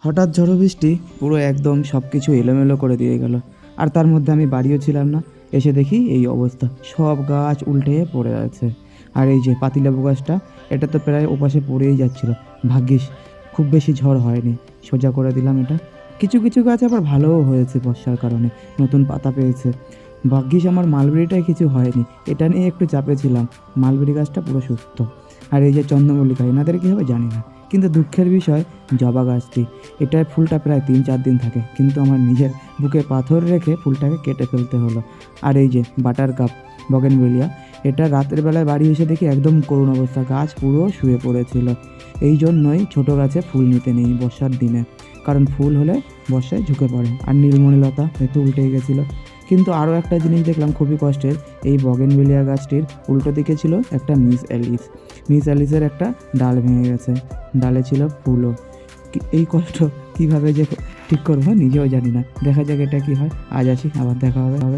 হঠাৎ ঝড়ো বৃষ্টি পুরো একদম সব কিছু এলোমেলো করে দিয়ে গেল। আর তার মধ্যে আমি বাড়িও ছিলাম না। এসে দেখি এই অবস্থা, সব গাছ উল্টে পড়ে আছে। আর এই যে পাতিলেবু গাছটা, এটা তো প্রায় ওপাশে পড়েই যাচ্ছিল। ভাগ্যিস খুব বেশি ঝড় হয়নি, সোজা করে দিলাম এটা। কিছু কিছু গাছ আবার ভালোও হয়েছে বর্ষার কারণে, নতুন পাতা পেয়েছে। ভাগ্যিস আমার মালবেরিটায় কিছু হয়নি, এটা নিয়ে একটু চাপে ছিলাম। মালবেরি গাছটা পুরো সুস্থ। আর এই যে চন্দ্রমল্লিকা, এনাদের কী হবে জানি না। কিন্তু দুঃখের বিষয় জবা গাছটি, এটার ফুলটা প্রায় 3-4 দিন থাকে, কিন্তু আমার নিজের বুকে পাথর রেখে ফুলটাকে কেটে ফেলতে হলো। আর এই যে বাটার কাপ বগেনভেলিয়া, এটা রাতের বেলায় বাড়ি এসে দেখি একদম করুণ অবস্থা, গাছ পুরো শুয়ে পড়েছিল। এই জন্যই ছোটো গাছে ফুল নিতে নেই বর্ষার দিনে, কারণ ফুল হলে বর্ষায় ঝুঁকে পড়ে। আর নীলমণিলতা এ তো উল্টেই গেছিলো। কিন্তু আরও একটা জিনিস দেখলাম খুবই কষ্টের, এই বগেনভেলিয়া গাছটির উল্টো দিকে ছিল একটা মিস অ্যালিসের একটা ডাল ভেঙে গেছে, ডালে ছিল ফুলও। এই কষ্ট কিভাবে যে ঠিক করবো নিজেও জানি না। দেখা যাক এটা কি হয়। আজ আসি, আবার দেখা হবে।